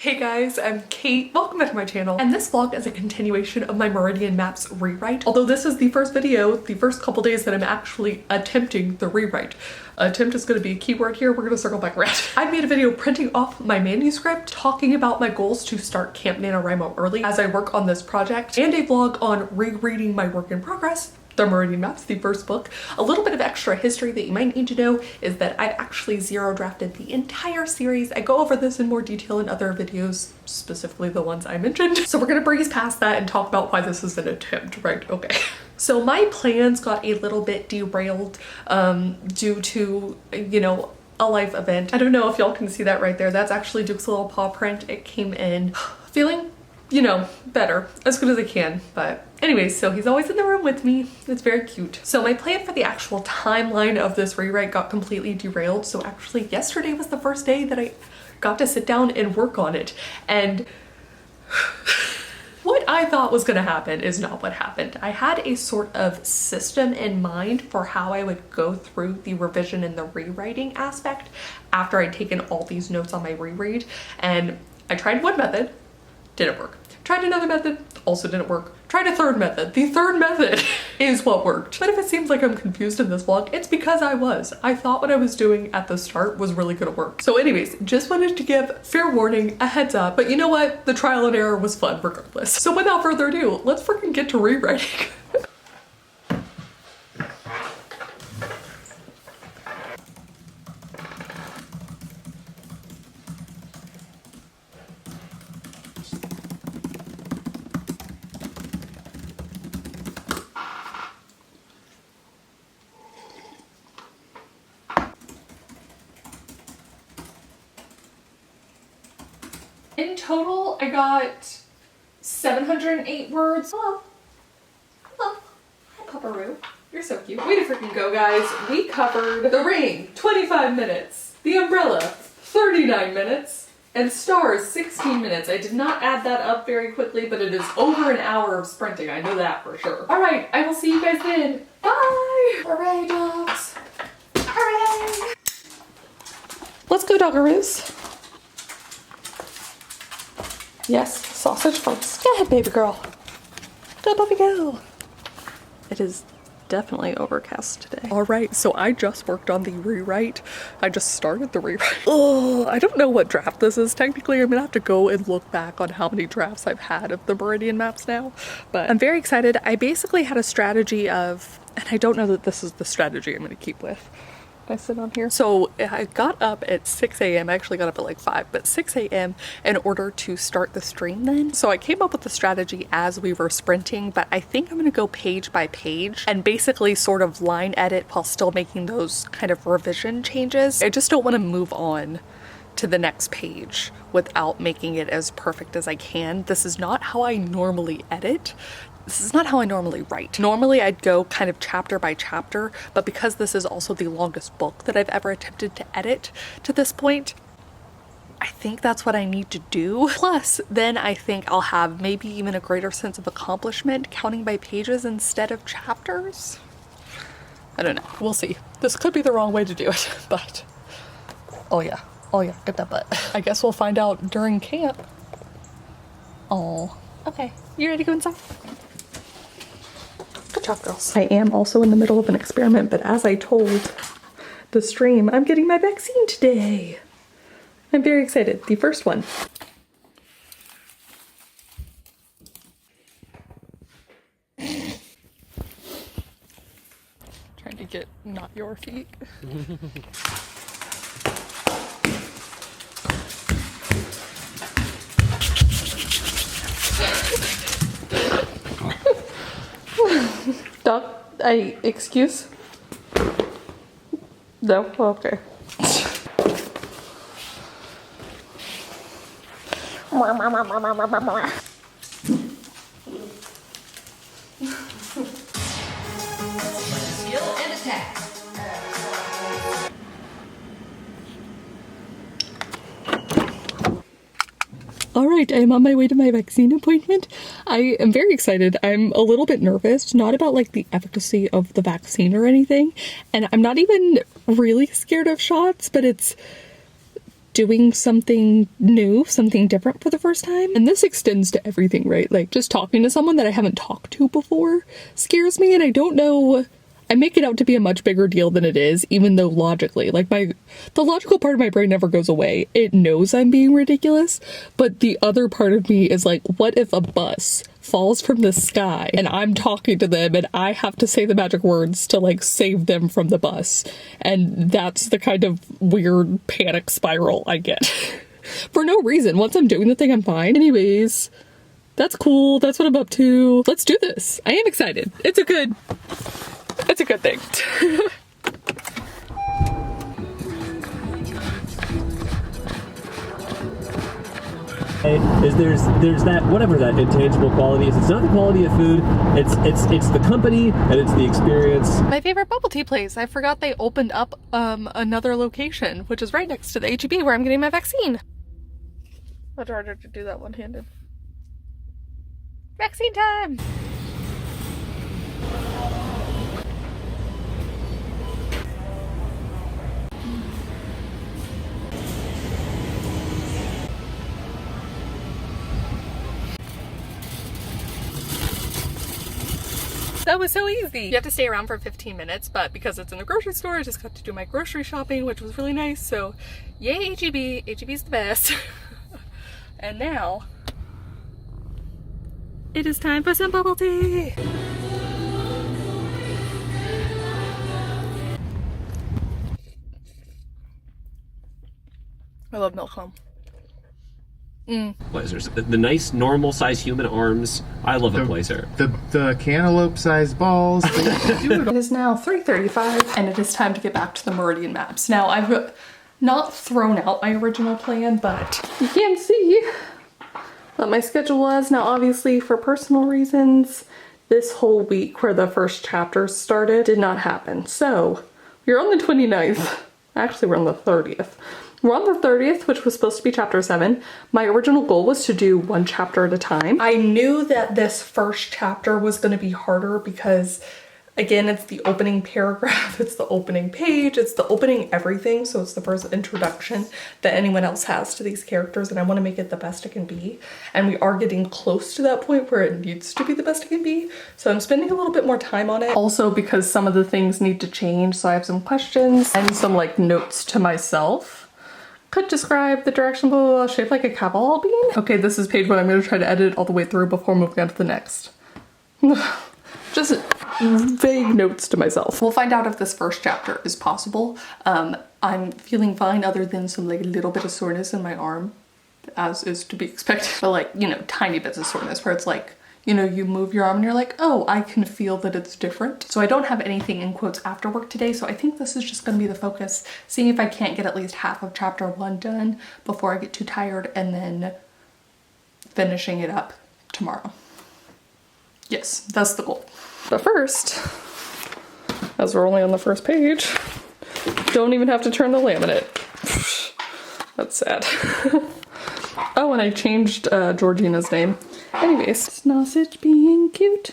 Hey guys, I'm Kate. Welcome back to my channel. And this vlog is a continuation of my Meridian Maps rewrite. Although this is the first video, the first couple days that I'm actually attempting the rewrite. Attempt is going to be a keyword here. We're going to circle back around. I made a video printing off my manuscript, talking about my goals to start Camp NaNoWriMo early as I work on this project, and a vlog on rereading my work in progress, the Meridian Maps, the first book. A little bit of extra history that you might need to know is that I've actually zero drafted the entire series. I go over this in more detail in other videos, specifically the ones I mentioned. So we're gonna breeze past that and talk about why this is an attempt, right? Okay. So my plans got a little bit derailed due to, you know, a life event. I don't know if y'all can see that right there. That's actually Duke's little paw print. It came in feeling, you know, better, as good as I can. But anyways, so he's always in the room with me. It's very cute. So my plan for the actual timeline of this rewrite got completely derailed. So actually yesterday was the first day that I got to sit down and work on it. And what I thought was gonna happen is not what happened. I had a sort of system in mind for how I would go through the revision and the rewriting aspect after I'd taken all these notes on my reread. And I tried one method, didn't work. Tried another method, also didn't work. Tried a third method. The third method is what worked. But if it seems like I'm confused in this vlog, it's because I was. I thought what I was doing at the start was really gonna work. So anyways, just wanted to give fair warning, a heads up, but you know what? The trial and error was fun regardless. So without further ado, let's freaking get to rewriting. In total, I got 708 words. Hello. Hello. Hi, Pupperoo. You're so cute. Way to freaking go, guys. We covered the ring, 25 minutes. The umbrella, 39 minutes. And stars, 16 minutes. I did not add that up very quickly, but it is over an hour of sprinting. I know that for sure. All right, I will see you guys then. Bye. Hooray, dogs. Hooray. Let's go, doggaroos. Yes, sausage first. Go ahead, baby girl. Go, puppy, go. It is definitely overcast today. All right, so I just worked on the rewrite. I just started the rewrite. Oh, I don't know what draft this is. Technically, I'm gonna have to go and look back on how many drafts I've had of the Meridian Maps now, but I'm very excited. I basically had a strategy of, and I don't know that this is the strategy I'm gonna keep with. I sit on here. So I got up at 6 a.m. I actually got up at like 5, but 6 a.m. in order to start the stream then. So I came up with the strategy as we were sprinting, but I think I'm gonna go page by page and basically sort of line edit while still making those kind of revision changes. I just don't want to move on to the next page without making it as perfect as I can. This is not how I normally edit. This is not how I normally write. Normally I'd go kind of chapter by chapter, but because this is also the longest book that I've ever attempted to edit to this point, I think that's what I need to do. Plus, then I think I'll have maybe even a greater sense of accomplishment counting by pages instead of chapters. I don't know. We'll see. This could be the wrong way to do it, but oh yeah, get that butt. I guess we'll find out during camp. Oh, okay. You ready to go inside? Good job, girls. I am also in the middle of an experiment, but as I told the stream, I'm getting my vaccine today. I'm very excited. The first one. Trying to get not your feet. Dog, excuse? No? Okay. Skill and attack. All right, I'm on my way to my vaccine appointment. I am very excited. I'm a little bit nervous, not about like the efficacy of the vaccine or anything. And I'm not even really scared of shots, but it's doing something new, something different for the first time. And this extends to everything, right? Like just talking to someone that I haven't talked to before scares me, and I don't know, I make it out to be a much bigger deal than it is, even though logically, like the logical part of my brain never goes away. It knows I'm being ridiculous, but the other part of me is like, what if a bus falls from the sky and I'm talking to them and I have to say the magic words to like save them from the bus? And that's the kind of weird panic spiral I get for no reason. Once I'm doing the thing, I'm fine. Anyways, that's cool. That's what I'm up to. Let's do this. I am excited. It's a good thing. Is there's that whatever that intangible quality is. It's not the quality of food. It's the company and it's the experience. My favorite bubble tea place. I forgot they opened up another location, which is right next to the H-E-B where I'm getting my vaccine. Much harder to do that one-handed. Vaccine time! That was so easy. You have to stay around for 15 minutes, but because it's in the grocery store, I just got to do my grocery shopping, which was really nice. So yay, H-E-B. H-E-B's the best. And now it is time for some bubble tea. I love milk foam. Blazers. The nice normal size human arms. I love a blazer. The cantaloupe sized balls. It is now 3:35 and it is time to get back to the Meridian maps. Now I've not thrown out my original plan, but you can see what my schedule was. Now obviously for personal reasons, this whole week where the first chapters started did not happen. So we're on the 29th. Actually, we're on the 30th. We're on the 30th, which was supposed to be chapter 7. My original goal was to do one chapter at a time. I knew that this first chapter was going to be harder because, again, it's the opening paragraph, it's the opening page, it's the opening everything. So it's the first introduction that anyone else has to these characters, and I want to make it the best it can be. And we are getting close to that point where it needs to be the best it can be. So I'm spending a little bit more time on it. Also because some of the things need to change, so I have some questions and some like notes to myself. Could describe the direction, blah, blah, blah, shaped like a cabal bean. Okay, this is page 1. I'm going to try to edit all the way through before moving on to the next. Just vague notes to myself. We'll find out if this first chapter is possible. I'm feeling fine other than some like little bit of soreness in my arm, as is to be expected. But like, you know, tiny bits of soreness where it's like, you know, you move your arm and you're like, oh, I can feel that it's different. So I don't have anything in quotes after work today. So I think this is just going to be the focus, seeing if I can't get at least half of chapter 1 done before I get too tired, and then finishing it up tomorrow. Yes, that's the goal. But first, as we're only on the first page, don't even have to turn the laminate. That's sad. Oh, and I changed Georgina's name. Anyways, sausage being cute.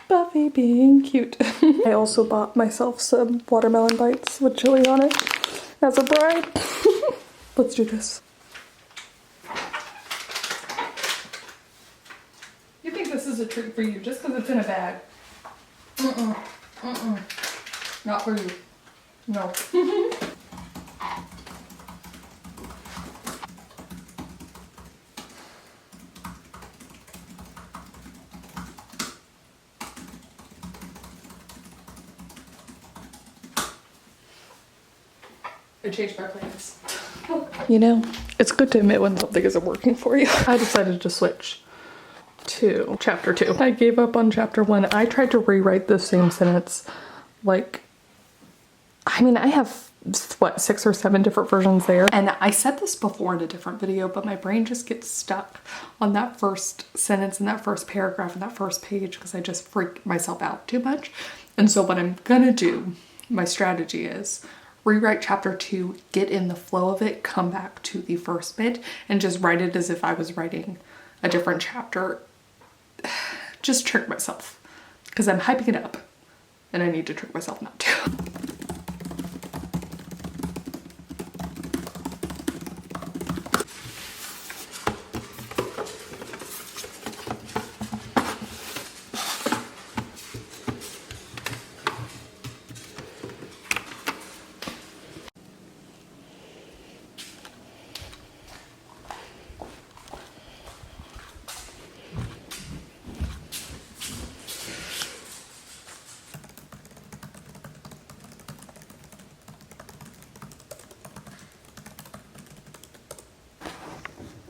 Buffy being cute. I also bought myself some watermelon bites with chili on it as a bribe. Let's do this. You think this is a treat for you just because it's in a bag? Not for you. No. I changed my plans. You know, it's good to admit when something isn't working for you. I decided to switch to chapter 2. I gave up on chapter 1. I tried to rewrite the same sentence. Like, I mean, I have, what, 6 or 7 different versions there. And I said this before in a different video, but my brain just gets stuck on that first sentence and that first paragraph and that first page because I just freak myself out too much. And so what I'm gonna do, my strategy is, rewrite chapter 2, get in the flow of it, come back to the first bit, and just write it as if I was writing a different chapter. Just trick myself, because I'm hyping it up, and I need to trick myself not to.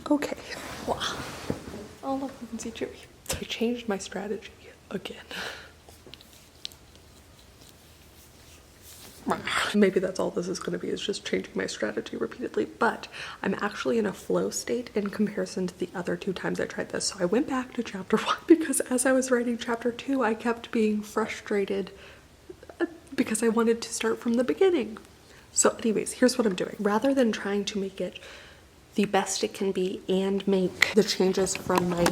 Okay. Wow. Oh, look, you can see Jimmy. I changed my strategy again. Maybe that's all this is going to be, is just changing my strategy repeatedly, but I'm actually in a flow state in comparison to the other 2 times I tried this. So I went back to chapter 1 because as I was writing chapter 2, I kept being frustrated because I wanted to start from the beginning. So anyways, here's what I'm doing. Rather than trying to make it the best it can be and make the changes from my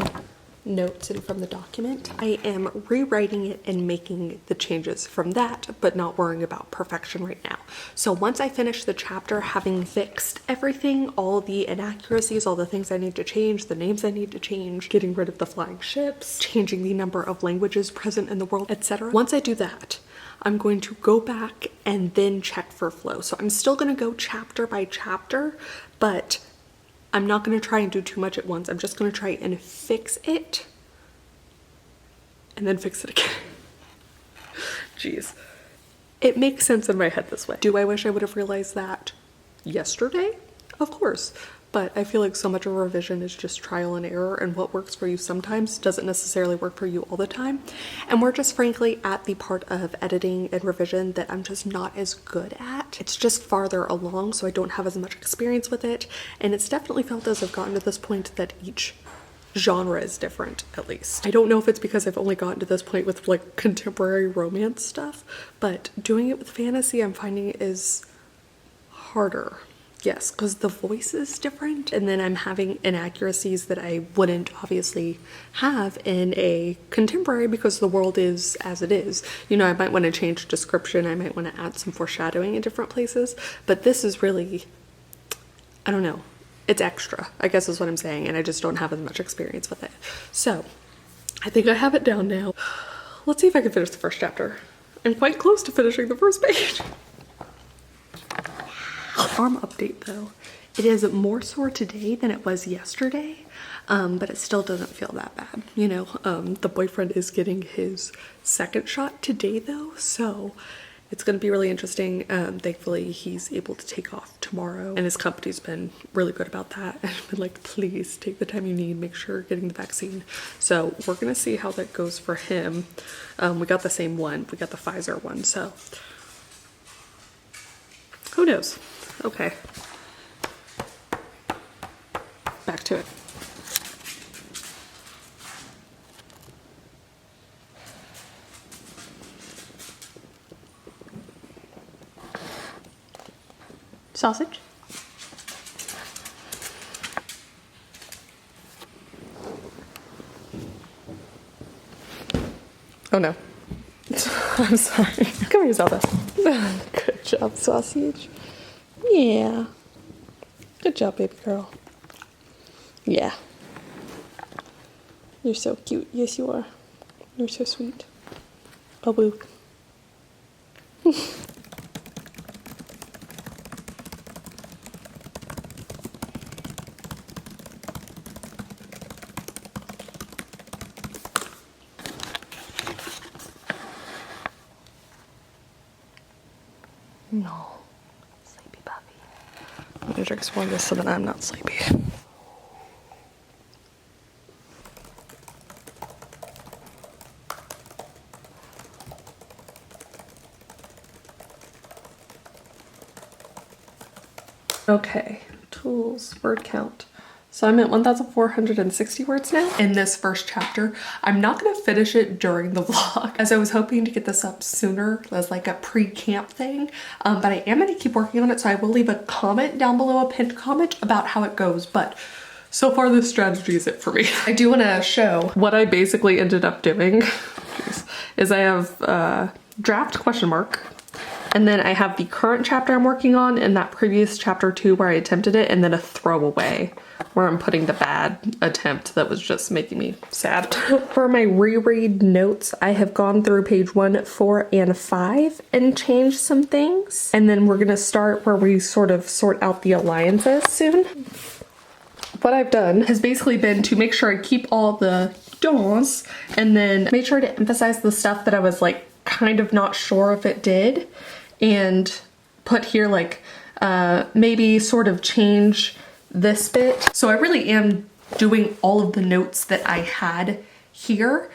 notes and from the document, I am rewriting it and making the changes from that, but not worrying about perfection right now. So once I finish the chapter, having fixed everything, all the inaccuracies, all the things I need to change, the names I need to change, getting rid of the flying ships, changing the number of languages present in the world, etc. Once I do that, I'm going to go back and then check for flow. So I'm still going to go chapter by chapter, but I'm not going to try and do too much at once. I'm just going to try and fix it and then fix it again. Jeez. It makes sense in my head this way. Do I wish I would have realized that yesterday? Of course. But I feel like so much of revision is just trial and error, and what works for you sometimes doesn't necessarily work for you all the time. And we're just frankly at the part of editing and revision that I'm just not as good at. It's just farther along, so I don't have as much experience with it. And it's definitely felt as I've gotten to this point that each genre is different, at least. I don't know if it's because I've only gotten to this point with like contemporary romance stuff, but doing it with fantasy I'm finding is harder. Yes, because the voice is different, and then I'm having inaccuracies that I wouldn't obviously have in a contemporary because the world is as it is. You know, I might want to change description, I might want to add some foreshadowing in different places, but this is really, I don't know, it's extra, I guess is what I'm saying, and I just don't have as much experience with it. So, I think I have it down now. Let's see if I can finish the first chapter. I'm quite close to finishing the first page. Arm update though. It is more sore today than it was yesterday, but it still doesn't feel that bad. You know, the boyfriend is getting his second shot today though, so it's going to be really interesting. Thankfully, he's able to take off tomorrow, and his company's been really good about that. And been like, please take the time you need, make sure you're getting the vaccine. So we're going to see how that goes for him. We got the same one. We got the Pfizer one, so who knows? Okay. Back to it. Sausage? Oh no. I'm sorry. Come here, Zelda. Good job, sausage. Yeah. Good job, baby girl. Yeah. You're so cute. Yes, you are. You're so sweet. Oh, boo. No. Sleepy puppy. I'm gonna drink some more of this so that I'm not sleepy. Okay, tools, word count. So I'm at 1,460 words now in this first chapter. I'm not gonna finish it during the vlog as I was hoping to get this up sooner as like a pre-camp thing, but I am gonna keep working on it, so I will leave a comment down below, a pinned comment about how it goes, but so far this strategy is it for me. I do wanna show what I basically ended up doing. Jeez. Is I have draft question mark, and then I have the current chapter I'm working on and that previous chapter 2 where I attempted it, and then a throwaway where I'm putting the bad attempt that was just making me sad. For my reread notes, I have gone through page 1, 4, and 5 and changed some things. And then we're gonna start where we sort of sort out the alliances soon. What I've done has basically been to make sure I keep all the dons and then make sure to emphasize the stuff that I was like kind of not sure if it did, and put here like maybe sort of change this bit. So I really am doing all of the notes that I had here.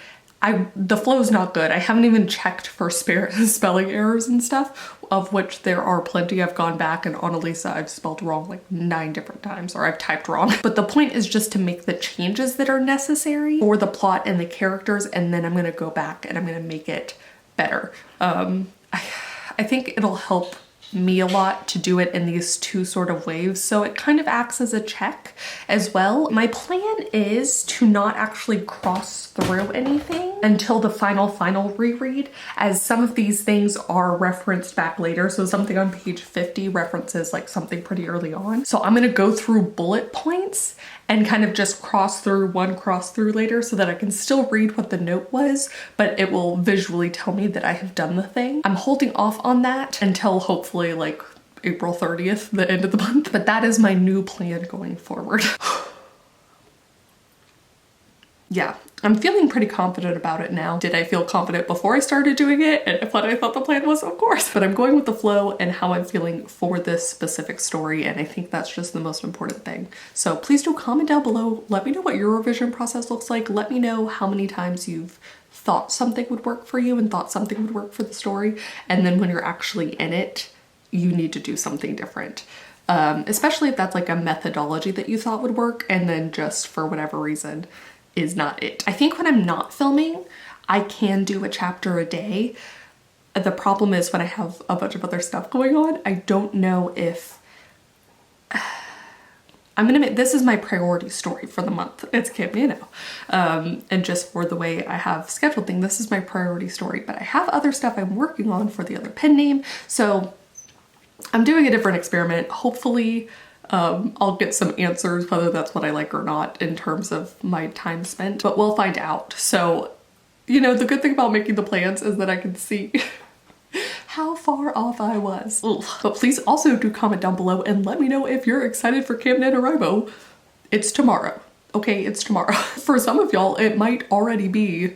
The flow's not good. I haven't even checked for spelling errors and stuff, of which there are plenty. I've gone back, and Annalisa I've spelled wrong like 9 different times, or I've typed wrong. But the point is just to make the changes that are necessary for the plot and the characters, and then I'm gonna go back and I'm gonna make it better. I think it'll help me a lot to do it in these 2 sort of waves, so it kind of acts as a check as well. My plan is to not actually cross through anything until the final reread, as some of these things are referenced back later. So something on page 50 references like something pretty early on. So I'm gonna go through bullet points and kind of just cross through later so that I can still read what the note was, but it will visually tell me that I have done the thing. I'm holding off on that until hopefully like April 30th, the end of the month, but that is my new plan going forward. Yeah, I'm feeling pretty confident about it now. Did I feel confident before I started doing it and what I thought the plan was? Of course. But I'm going with the flow and how I'm feeling for this specific story, and I think that's just the most important thing. So please do comment down below. Let me know what your revision process looks like. Let me know how many times you've thought something would work for you and thought something would work for the story, and then when you're actually in it, you need to do something different. Especially if that's like a methodology that you thought would work and then just for whatever reason is not it. I think when I'm not filming, I can do a chapter a day. The problem is when I have a bunch of other stuff going on, I don't know if this is my priority story for the month. It's Camp Nano. And just for the way I have scheduled things, this is my priority story, but I have other stuff I'm working on for the other pen name. So I'm doing a different experiment. Hopefully, I'll get some answers, whether that's what I like or not in terms of my time spent, but we'll find out. So, you know, the good thing about making the plans is that I can see how far off I was. Ugh. But please also do comment down below and let me know if you're excited for Camp NaNoWriMo. It's tomorrow. Okay, it's tomorrow. For some of y'all, it might already be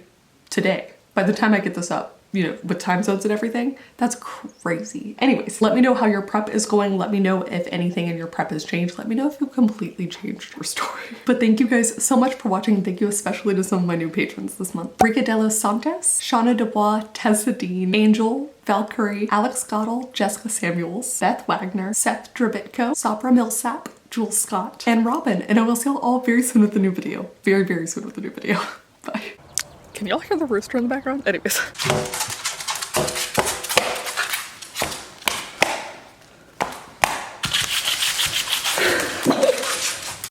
today by the time I get this up. You know, with time zones and everything. That's crazy. Anyways, let me know how your prep is going. Let me know if anything in your prep has changed. Let me know if you completely changed your story. But thank you guys so much for watching. Thank you especially to some of my new patrons this month. Rika de los Santos, Shauna Dubois, Tessa Dean, Angel, Valkyrie, Alex Gottel, Jessica Samuels, Beth Wagner, Seth Drabitko, Sabra Millsap, Jules Scott, and Robin. And I will see you all very soon with a new video. Very, very soon with a new video. Bye. Can y'all hear the rooster in the background? Anyways.